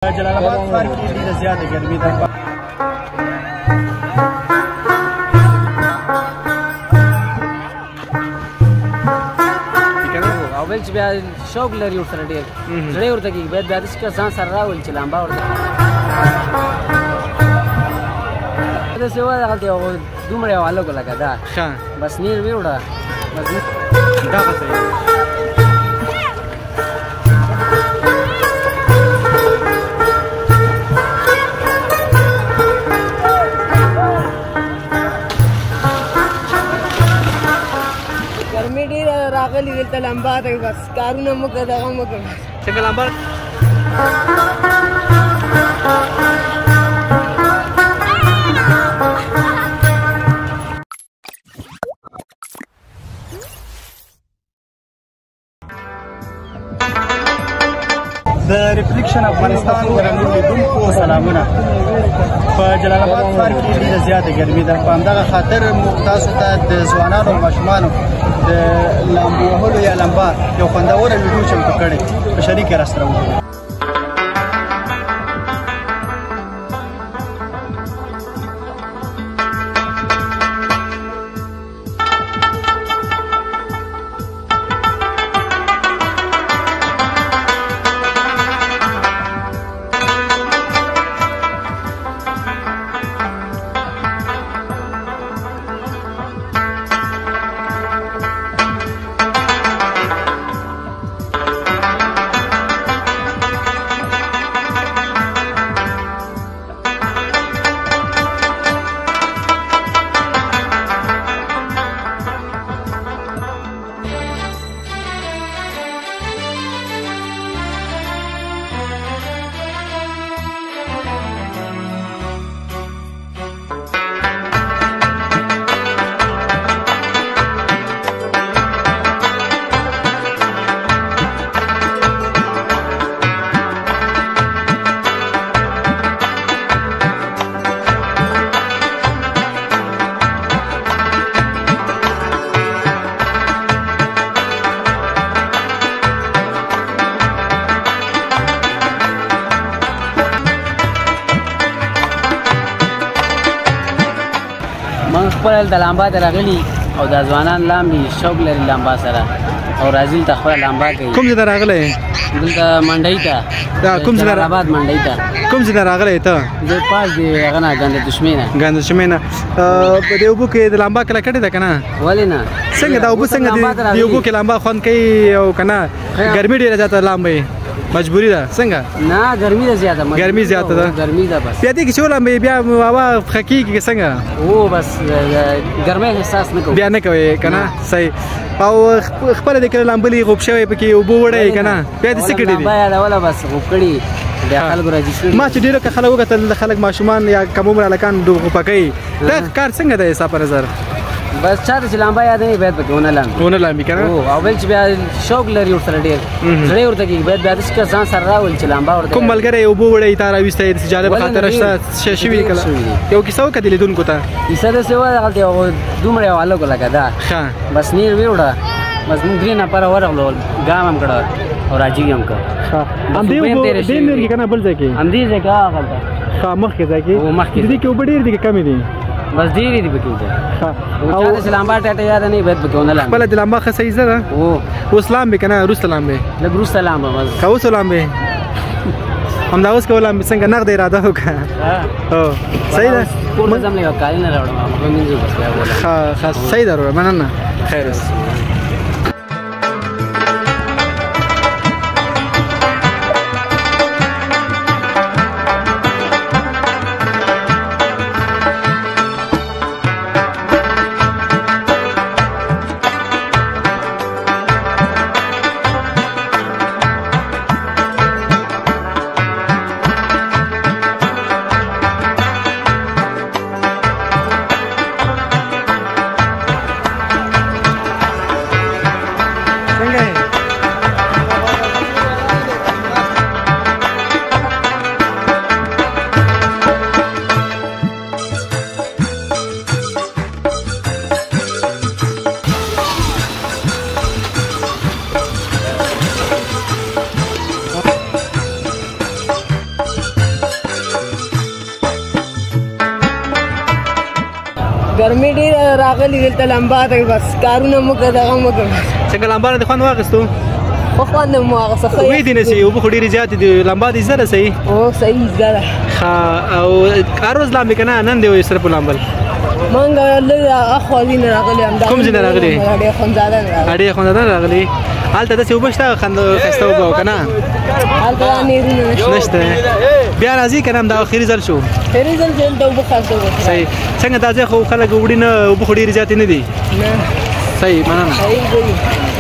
जलालाबाद ښار کې ډېره زیاته ګرمي ده. اول چې بیا شوق لري ورسره ډېر زړه ورته کېږي باید بیا داسې کس ځان سره راولي چې لامبا ورته داسې وایي هغلته یو دومره یو هلک لکه دا بس نیر وې وړه بس دغه څه ګرمي ډېره راغلې دلته لمبا ده بس کارونه مو که دغه مو کوه څنګه لمبا د ریفلیکشن افغانستان درنو لیدونکو سلامونه. په جلال آباد ښار کې ډېره زیاته ګرمي ده. په همدغه خاطر موږ تاسو ته د ځوانانو او ماشومانو د لامبو وهلو یا لمبا یو خوندوره ویډیو چمتو کړې په شریک یې راسره وګورئ. من خپل د لامبا ته راغلي او دا ځوانان لامبي شوق لري لامبا سره او راځي دلته خپله لامبا کوي. کوم ځای ته راغلی؟ دلته منډۍ ته کوم ځای جلال آباد منډۍ ته. کوم ځای ته راغلی ته؟ زه پاس دی هغه نه ګنده دشمې نه. ګنده دشمې نه. په دې اوبو کې د لامبا کله کټې ده که نه؟ ولې نه؟ څنګه دا اوبه څنګه دې اوبو کې لامبا خوند کوي او که نه ګرمي ډېره زیاته لامبئ مجبوري ده څنګه؟ نه ګرمي ده زیاته. ګرمي زیاته ده. ګرمي ده بس. بیا دې کې چې ولامبئ بیا هوا ښه کېږي که څنګه؟ او بس ګرمۍ احساس نه کوو. بیا نه کوئ که نه؟ صحیح. او خپله دې کله لامبلي غوب شوی پکې اوبه وړی که نه؟ بیا دې څه کړي دي؟ لامبا یادوله بس غوب کړي بیا خلکو راځي شوي. ما چې ډېرو که خلک وکتل د خلک ماشومان یا کم عمره هلکان غوپه کوي دا کار څنګه دی ستا په نظر؟ بس چاته چې لامبا یاد نه باید پکې ونه لامبي. ونه لامبي که نه؟ او بل چې بیا شوق لري ورسره ډېر زړه ورته کېږي باید بیا داسې کس ځان سره راولي چې لامبا ورته. کوم ملګری اوبه وړی تا راویستی داسې جالبه خاطره شته څه شوي کله؟ یو کیسه وکړه دې لیدونکو ته. کیسه داسې وایي هغلته یو دومره یو هلک لکه دا بس نیر وې وړه بس موږ 3 نفره ورغلو ګام هم کړه او راجګي هم کړه. همدې اوبه دې نیر کې که نه بل ځای کې؟ همدې ځای کې هغلته مخکې ځای کې؟ مخکې دې کې اوبه ډېرې دي که کمې دي؟ بس ډېرې دي پکې اوبه. او چاته چې لامبا ټاټه یاده نه باید پکې ونه لامبي. خپله د لامبا ښه صحیح زده ده؟ اوس لامبې که نه وروسته لامبې؟ لږ وروسته لامبه بس. که اوس ولامبې؟ همدا اوس که ولامبې څنګه نغده اراده وکړه؟ هو صحیح ده. کور ته ځم یو کالي نه راوړم هغه مینځو بس بیا بوله. ښه صحیح ده وروره مننه. خیر اوس. ګرمي ډېره راغلې دلته لمبا ته بس کارونه مو کړه دغه مو کړه څنګه لمبا د خوند واغستو خو خوند مو هغه څه ښه وې دي نه سي او په ډېرې زیاتې دي لمبا دي زره صحیح او صحیح زره او هر ورځ لامبې که نه نن دی وایي صرف لامبل مونږ لږ اخوا ځینې راغلي همدا کوم ځینې راغلي اډې خونزاده نه راغلي اډې خونزاده نه راغلي هلته داسې اوبه شته ښایسته اوبه او که نه هلته نیرونه نشته بیا راځي که نه همدا اخري ځل شو اخري ځل چې هلته اوبه خاصه اوبه صحیح څنګه دا ځای خو خلک وړي نه اوبه خو ډېرې زیاتې نه دي نه صحیح مننه صحیح دی